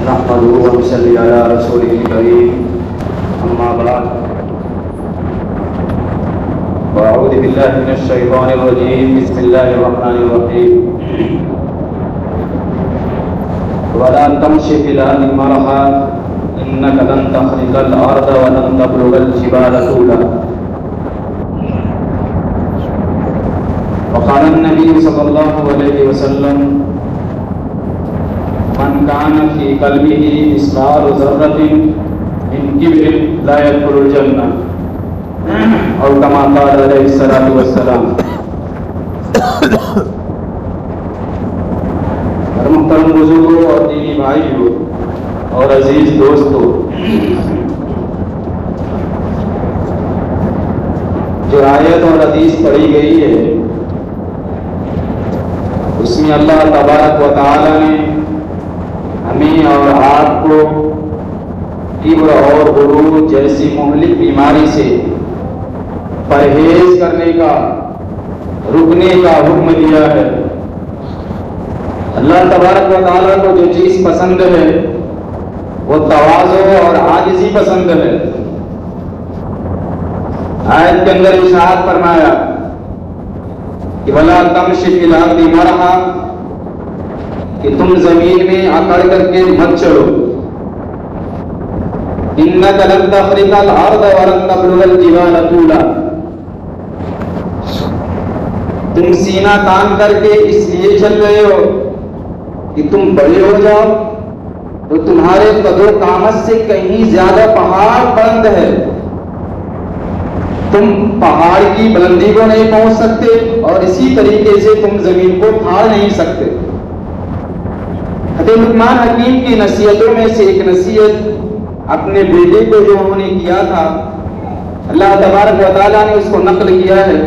نحمده ونصلي على رسوله الكريم أما بعد وأعوذ بالله من الشيطان الرجيم بسم الله الرحمن الرحيم ولا تمش في الأرض مرحا إنك لن تخرق الأرض ولن تبلغ الجبال طولا وقال النبي صلى الله عليه وسلم من كان في قلبه مثقال ذرة من كبر لا يدخل الجنة اور كما قال علیہ الصلوۃ والسلام. محترم بزرگوں اور دینی بھائیوں اور عزیز دوستوں، جو آیت اور حدیث پڑھی گئی ہے اس میں اللہ تبارک و تعالی نے ہمیں اور آپ کو کبر اور غرور جیسی مہلک بیماری سے پرہیز کرنے کا، رکنے کا حکم دیا ہے. اللہ تبارک و تعالیٰ کو جو چیز پسند ہے وہ تواضع اور عاجزی پسند ہے. آیت کے اندر ارشاد فرمایا کہ وَلَا تَمْشِ فِي الْأَرْضِ مَرَحًا، کہ تم زمین میں اکڑ کر کے مت چلو. إِنَّكَ لَن تَخْرِقَ الْأَرْضَ وَلَن تَبْلُغَ الْجِبَالَ طُولًا، تم سینہ تان کر کے اس لیے چل رہے ہو کہ تم بڑے ہو جاؤ تو تمہارے قد و قامت سے کہیں زیادہ پہاڑ بلند ہے، تم پہاڑ کی بلندی کو نہیں پہنچ سکتے اور اسی طریقے سے تم زمین کو پھاڑ نہیں سکتے. حضرت لقمان حکیم کی نصیحتوں میں سے ایک نصیحت اپنے بیٹے کو جو انہوں نے کیا تھا، اللہ تبارک و تعالیٰ نے اس کو نقل کیا ہے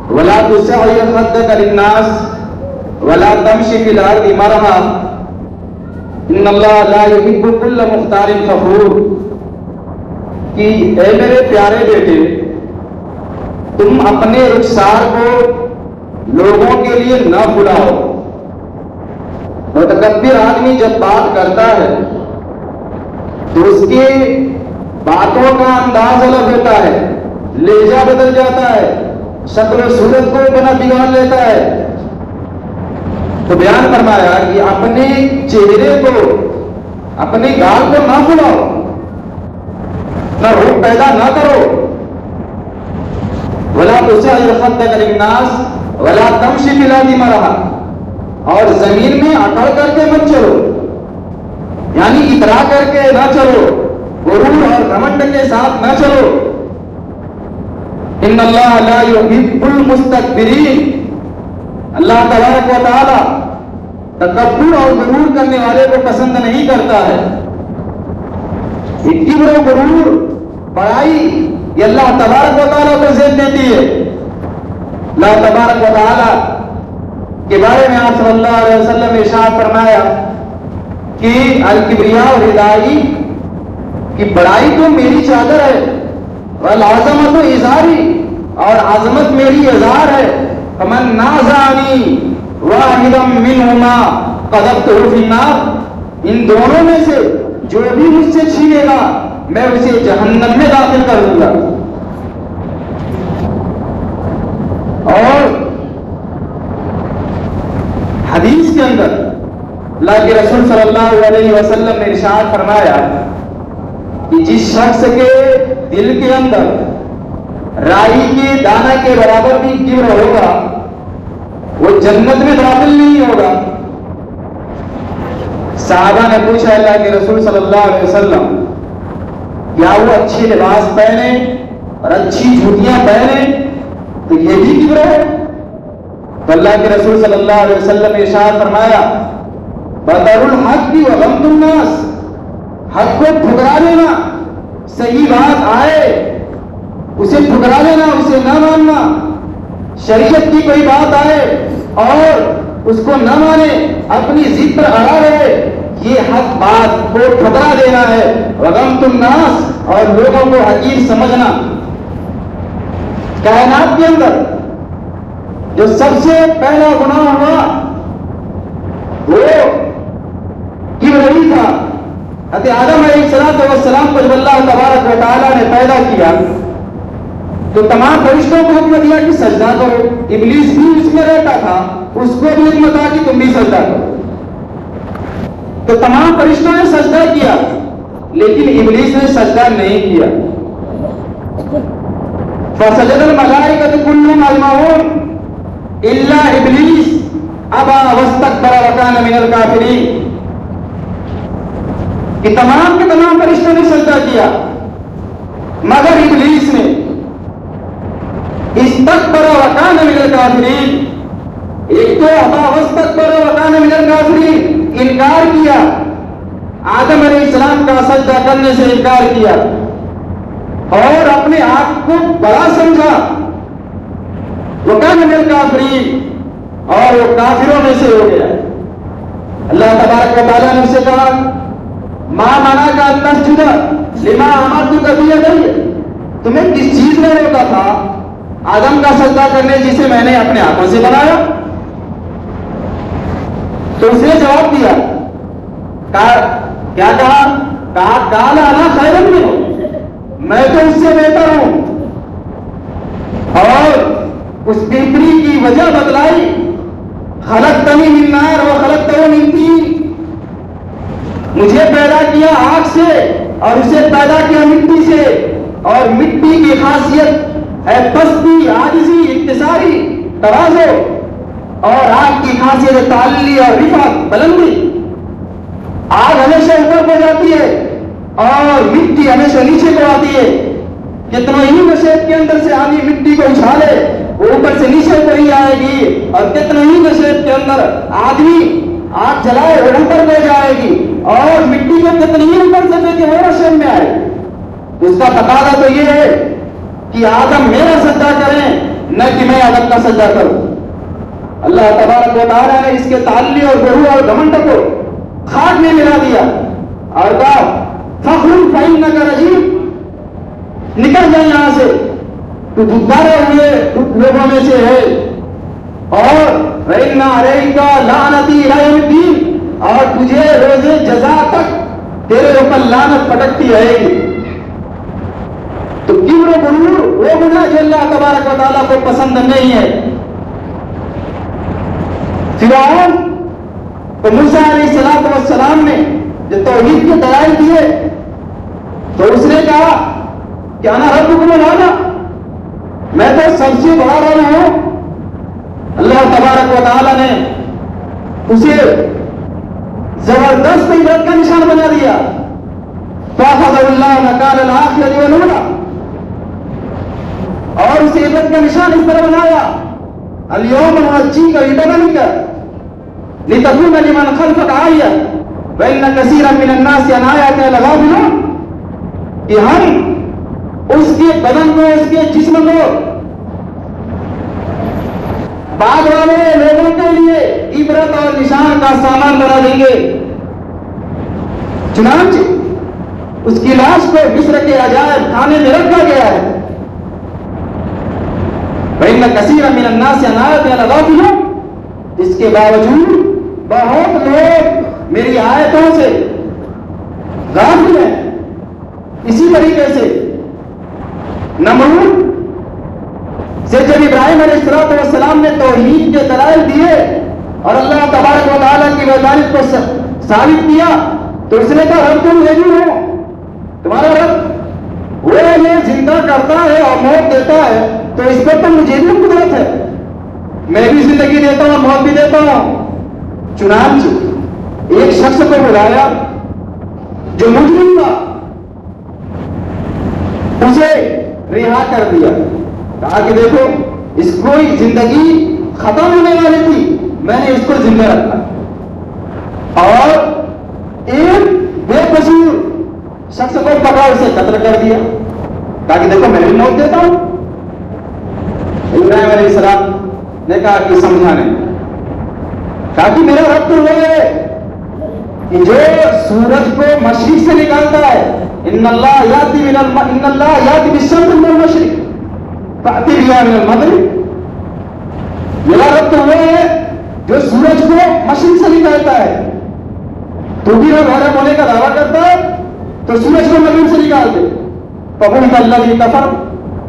وَلَا تُسَعِّرْ خَدَّكَ لِلنَّاسِ وَلَا تَمْشِ فِي الْأَرْضِ مَرَحًا إِنَّ اللَّهَ لَا يُحِبُّ كُلَّ مُخْتَالٍ فَخُورٍ، کہ اے میرے پیارے بیٹے، تم اپنے رخسار کو لوگوں کے لیے نہ بھلاؤ. متکبر آدمی جب بات کرتا ہے تو اس کے باتوں کا انداز الگ ہوتا ہے، لہجہ بدل جاتا ہے، شکل و صورت کو بنا بگاڑ لیتا ہے. تو بیان فرمایا کہ اپنے چہرے کو، اپنے گال کو نہ بھلاؤ، نہ روح پیدا نہ کرو. وَلَا تُسَعِّرْ خَدَّكَ لِلنَّاسِ وَلَا تَمْشِ فِي الْأَرْضِ مَرَحًا، اور زمین میں اکڑ کر کے مت چلو، یعنی اترا کر کے نہ چلو، غرور اور گھمنڈ کے ساتھ نہ چلو. ان اللہ لا يحب المستكبرین، اللہ تبارک و تعالی تکبر اور غرور کرنے والے کو پسند نہیں کرتا ہے. کبر و غرور، بڑائی، یہ اللہ تبارک و تعالی کو زیب دیتی ہے. اللہ تبارک و تعالی کے بارے میں آپ صلی اللہ علیہ وسلم نے ارشاد فرمایا کہ الکبریاء ردائی، کہ بڑائی تو میری چادر ہے، والعظمت ازاری، اور عظمت میری ازار ہے. فمن نازعنی واحدا منہما قذفته فی النار، ان دونوں میں سے جو بھی مجھ سے چھینے گا میں اسے جہنم میں داخل کر دوں گا. اور حدیث کے اندر اللہ کے رسول صلی اللہ علیہ وسلم نے ارشاد فرمایا کہ جس شخص کے دل کے اندر رائی کے دانہ کے برابر بھی کبر ہوگا وہ جنت میں داخل نہیں ہوگا. صحابہ نے پوچھا اللہ کے رسول صلی اللہ علیہ وسلم کیا وہ اچھے لباس پہنے اور اچھی جوتیاں پہنے تو یہ بھی کبر ہے؟ تو اللہ کے رسول صلی اللہ علیہ وسلم نے ارشاد فرمایا بطر الحق وغمط الناس، حق کو ٹھکرا دینا، صحیح بات آئے اسے ٹھکرا دینا، اسے نہ ماننا. شریعت کی کوئی بات آئے اور اس کو نہ مانے، اپنی ضد پر اڑا رہے، یہ حق بات کو ٹھکرا دینا ہے. وغمط الناس، اور لوگوں کو حقیر سمجھنا. کائنات کے اندر جو سب سے پہلا گناہ ہوا وہ کبر تھا. حضرت آدم علیہ السلام کو جب اللہ تبارک و تعالیٰ نے پیدا کیا تو تمام فرشتوں کو حکم دیا کہ سجدہ کرو. ابلیس بھی اس میں رہتا تھا, اس کو بھی حکم تھا کہ تم بھی سجدہ کرو. تو تمام فرشتوں نے سجدہ کیا, لیکن ابلیس نے سجدہ نہیں کیا. فسجد الملائکۃ کلهم اجمعون الا ابلیس ابى واستكبر وكان من الكافرین. کہ تمام کے تمام فرشتوں نے سجدہ کیا مگر ابلیس نے استکبر وکان من الکافرین. ایک تو ابا واستکبر وکان من الکافرین, انکار کیا, آدم علیہ السلام کا سجدہ کرنے سے انکار کیا اور اپنے آپ کو بڑا سمجھا. وکان من الکافرین, اور وہ کافروں میں سے ہو گیا. اللہ تبارک و تعالیٰ نے اسے کہا ماں مانا کا تسجد لما امرتک بہ, تمہیں کس چیز نے روکا تھا آدم کا سجدہ کرنے جسے میں نے اپنے ہاتھوں سے بنایا؟ تو اس نے جواب دیا, کیا کہا قال انا خیر منہ, میں تو اس سے بہتر ہوں. اور اس بہتری کی وجہ بتلائی, خلقتنی من نار وخلقتہ من طین, مجھے پیدا کیا آگ سے اور اسے پیدا کیا مٹی سے, اور مٹی کی خاصیت ہے پستی, عاجزی, انکساری, تواضع, اور آگ کی خاصیت ہے تعلی اور رفعت, بلندی. آگ ہمیشہ اوپر کو جاتی ہے اور مٹی ہمیشہ نیچے کو آتی ہے. کتنا ہی نشیب کے اندر سے آدمی مٹی کو اچھالے وہ اوپر سے نیچے کو ہی آئے گی, اور کتنا ہی نشیب کے اندر آدمی آگ جلائے وہ اوپر کو جائے گی, اور مٹی کو کتنی ہی اوپر سے پھینکے وہ نشیب میں آئے. اس کا تقاضا تو یہ ہے کہ آدم میرا سجدہ کریں, نہ کہ میں آدم کا سجدہ کروں. اللہ تبارک و تعالیٰ نے اس کے تعلی اور غرور اور گھمنڈ کو خاک میں ملا دیا اور کہا فخر فإنک رجیم, نکل جائے یہاں سے, تو دھتکارے ہوئے لوگوں میں سے ہے. اور وَإِنَّ عَلَيْكَ لَعْنَتِي إِلَىٰ يَوْمِ الدِّينِ, اور تجھے روز جزا تک تیرے اوپر لعنت پٹکتی رہے گی. تو کبر و غرور وہ گناہ جو اللہ تبارک و تعالیٰ کو پسند نہیں ہے. فرعون کو موسیٰ علیہ السلام نے جو توحید کے دلائل دیے تو اس نے کہا کہ انا ربکم الاعلی, میں تو سب سے بڑا رب ہوں. اللہ تبارک و تعالیٰ نے اسے زبردست عبرت کا نشان بنا دیا. فَأَخَذَهُ اللَّهُ نَكَالَ الْآخِرَةِ وَالْأُولَىٰ, اور اسے عبرت کا نشان اس طرح بنایا الْيَوْمَ نُنَجِّيكَ بِبَدَنِكَ لِتَكُونَ لِمَنْ خَلْفَكَ آیَةً وَإِنَّ كَثِيرًا مِنَ النَّاسِ عَنْ آیَاتِنَا لَغَافِلُونَ, کہ ہم اس کے بدن کو, اس کے جسم کو بعد والے لوگوں کے لیے عبرت اور نشان کا سامان بنا دیں گے. چنانچہ اس کی لاش کو مصر کے عجائب خانے میں رکھا گیا ہے. وَإِنَّ كَثِيرًا مِنَ النَّاسِ عَنْ آیَاتِنَا لَغَافِلُونَ, اس کے باوجود بہت لوگ میری آیتوں سے غافل ہیں. اسی طریقے سے نمرود سے جب ابراہیم علیہ السلام نے توحید کے دلائل دیے اور اللہ تبارک و تعالیٰ کی وحدانیت کو ثابت کیا تو اس نے کہا رب تم یہی ہو, تمہارا رب وہ یہ زندہ کرتا ہے اور موت دیتا ہے, تو اس پر تو مجھے بھی قدرت ہے, میں بھی زندگی دیتا ہوں موت بھی دیتا ہوں. چنانچہ ایک شخص کو بلایا جو مجرم تھا, اسے رہا کر دیا, کہا کہ دیکھو اس کو زندگی ختم ہونے والی تھی, میں نے اس کو زندہ رکھا, اور ایک بے قصور شخص کو پکڑا اسے قتل کر دیا, کہا کہ دیکھو میں بھی موت دیتا ہوں. ابراہیم علیہ السلام نے کہا کہ سمجھا نہیں, کہا کہ میرا رب تو وہ ہے کہ جو سورج کو مشرق سے نکالتا ہے, ان اللہ یاتی بالشمس من المشرق فأتی بها من المغرب, میرا رب تو وہ ہے جو سورج کو مشرق سے نکالتا ہے تو بھی غالب ہونے کا دعویٰ کرتا ہے تو سورج کو زمین سے نکال دے. فبہت الذی کفر،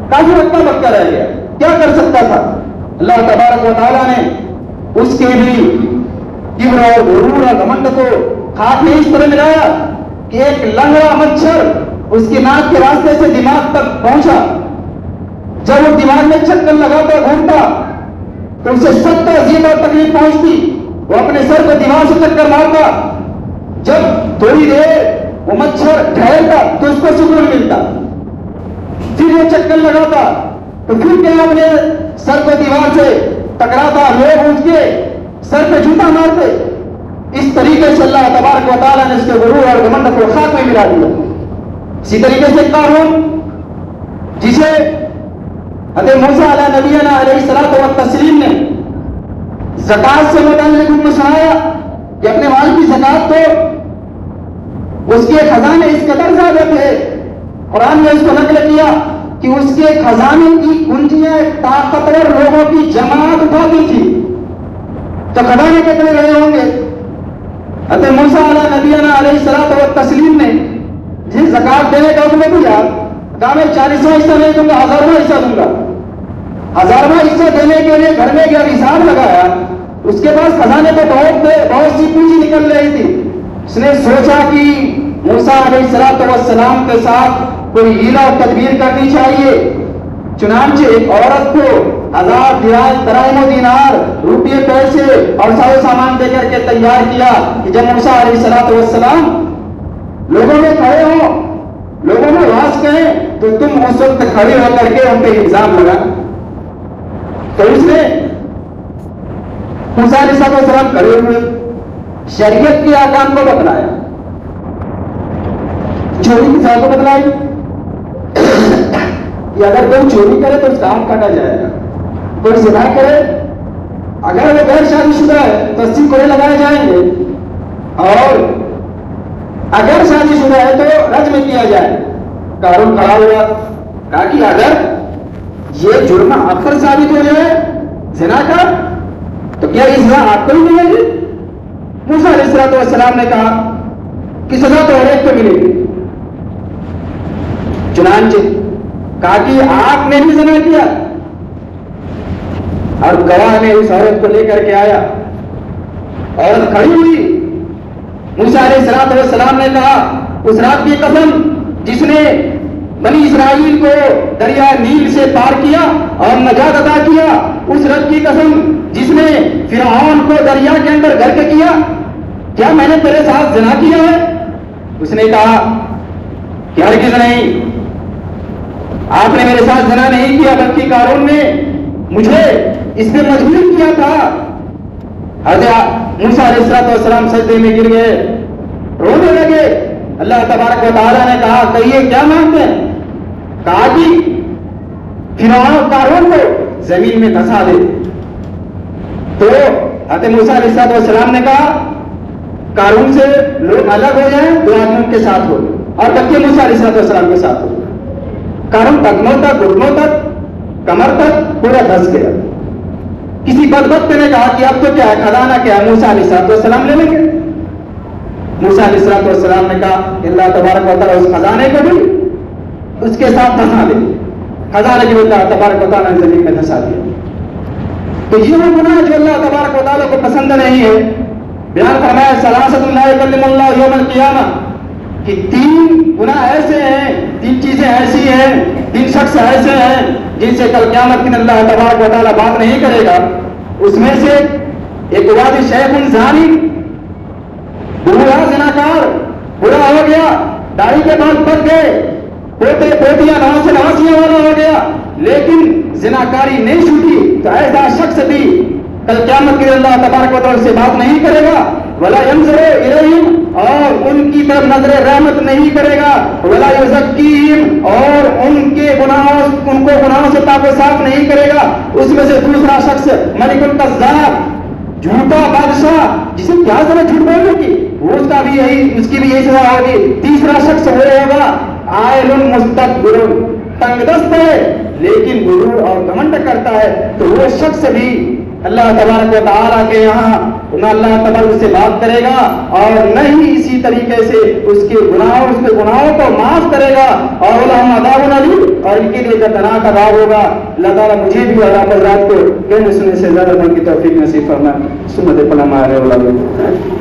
کافی وقت بکا رہ گیا، کیا کر سکتا تھا؟ اللہ تبارک و تعالیٰ نے اس کے بھی کبر اور غرور اور گھمنڈ کو ہاتھ میں اس طرح ملایا کہ ایک لنگڑا مچھر اس کی ناک کے راستے سے دماغ تک پہنچا. جب وہ دماغ میں چکر لگاتا گھومتا تو اسے 70 زیر اور تکلیف پہنچتی. وہ اپنے سر کو دماغ سے چکر مارتا. جب تھوڑی دیر وہ مچھر ٹھہرتا تو اس کو سکون ملتا. پھر وہ چکر لگاتا تو پھر کیا اپنے سر کو دیوار سے ٹکراتا، لوگ اس کے سر پہ جوتا مارتے. اس طریقے سے اللہ تبارک و تعالیٰ نے اس کے غرور اور گھمنڈ کو خاک میں ملا دیا. اسی طریقے سے قارون، جسے حضرت موسیٰ علیہ نبینا علیہ الصلوۃ والتسلیم نے زکات سے متعلق حکم سنایا کہ اپنے مال کی زکات تو اس کے خزانے اس قدر زیادہ تھے، قرآن نے اس کو نقل کیا کہ اس کے خزانے کی کنجیاں طاقتور لوگوں کی جماعت اٹھاتی تھی. تو خزانے کتنے رہے ہوں گے؟ حضرت موسیٰ علیہ نبینا علیہ الصلوۃ والتسلیم نے جس زکات دینے کا حکم دیا، کہا میں 40واں حصہ نہیں دوں گا، 1000واں حصہ دوں گا. 1000واں حصہ دینے کے لیے گھر میں گیا، حساب لگایا، اس کے پاس خزانے پہ بہت سی پونجی نکل رہی تھی. اس نے سوچا کہ موسیٰ علیہ الصلوۃ والسلام کے ساتھ کوئی ہیلا اور تدبیر کرنی چاہیے. چنانچہ ایک عورت کو 1000 دراہم و دینار، روپیے پیسے اور سارے سامان دے کر کے تیار کیا کہ جب موسیٰ علیہ الصلوۃ والسلام لوگوں میں کھڑے ہوں، لوگوں میں واس کہیں تو تم اس وقت کھڑے ہو کر کے ان پہ الزام لگا. تو اس نے موسیٰ علیہ السلام کھڑے ہوئے شریعت کے احکام کو بتلایا، چوری کی سزا کو بتلائی کہ اگر کوئی چوری کرے تو اس کا ہاتھ کاٹا جائے گا، کوئی زنا کرے اگر وہ غیر شادی شدہ ہے تو 80 کوڑے لگائے جائیں گے، اور اگر شادی شدہ ہے تو رجم کیا جائے. قارون کھڑا ہوا، کہا کہ اگر یہ جرم آپ پر ثابت ہو جائے زنا کا تو کیا یہ سزا آپ کو ہی ملے گی؟ موسیٰ علیہ السلام نے کہا کہ سزا تو ہر ایک کو ملے گی. چنانچہ کہا کہ آپ نے بھی زنا کیا، اور گواہ نے اس عورت کو لے کر کے آیا. عورت کھڑی ہوئی. موسیٰ علیہ السلام نے کہا اس رات کی قسم جس نے بنی اسرائیل کو دریا نیل سے پار کیا اور نجات عطا کیا، اس رب کی قسم جس نے فرعون کو دریا کے اندر غرق کیا، کیا میں نے تیرے ساتھ زنا کیا ہے؟ اس نے کہا کہ ہرگز نہیں، آپ نے میرے ساتھ زنا نہیں کیا، بلکہ قارون نے مجھے اس پہ مجبور کیا تھا. حضرت موسیٰ علیہ السلام سجدے میں گر گئے، رونے لگے. اللہ تبارک و تعالیٰ نے کہا کہیے کیا مانگتے ہیں؟ کہا کہ فرعون اور قارون کو زمین میں دھسا دے. تو حضرت موسیٰ علیہ السلام نے کہا قارون سے لوگ الگ ہو جائیں، 2 آدمی ان کے ساتھ ہو اور بچے موسیٰ علیہ السلام کے ساتھ ہو. قارون ٹخنوں تک، گھٹنوں تک، کمر تک پورا دھس گیا. کسی بدبخت نے کہا کہ اب تو کیا ہے، خزانہ کیا ہے، موسیٰ علیہ السلام لے لیں گے. موسیٰ علیہ السلام نے کہا کہ اللہ تبارک و تعالیٰ اس خزانے کو بھی اس کے ساتھ دھسا دے. خزانے کو اللہ تبارک و تعالیٰ نے زمین میں دھسا دیا. تو یہ وہ گناہ جو اللہ تبارک و تعالیٰ کو پسند نہیں ہے. بیان فرمایا ثلاثۃ لا یکلم اللہ یوم القیامہ، کہ 3 گناہ ایسے ہیں، 3 چیزیں ایسی ہیں، 3 شخص ایسے ہیں جن سے کل قیامت کے دن اللہ تبارک و تعالیٰ بات نہیں کرے گا. اس میں سے ایک وادی شیخ زانی، بوڑھا زناکار، بوڑھا ہو گیا، داڑھی کے بال پک گئے، پوتے پوتیاں نواسیاں والا ہو گیا، لیکن زناکاری نہیں چھوٹی. تو ایسا شخص بھی کل قیامت کے دن اللہ تبارک و تعالیٰ سے بات نہیں کرے گا. ولا ينظر الیہم، اور ان کی طرف نظر رحمت نہیں کرے گا. ولا یزکیہم، اور ان کو گناہوں سے پاک و صاف نہیں کرے گا. اس میں سے دوسرا شخص ملک الکذاب، جھوٹا بادشاہ، جسے کیا ضرورت جھوٹ بولنے کی، اس کی بھی یہی سزا ہوگی. تیسرا شخص وہ ہوگا عائل مستكبر، تنگ دست ہے لیکن غرور اور گھمنڈ کرتا ہے. تو وہ شخص بھی اللہ تبارک و تعالیٰ کے یہاں نہ اللہ تعالیٰ اس سے بات کرے گا اور نہ ہی اسی طریقے سے اس کے گناہوں کو معاف کرے گا، اور لہم عذاب علیم، اور ان کے لیے دردناک عذاب ہوگا۔ اللہ تعالیٰ مجھے بھی اور آپ حضرات کو کہنے سننے سے زیادہ من کی توفیق نصیب فرمائے۔ سنت پڑھنا ہمارے علماء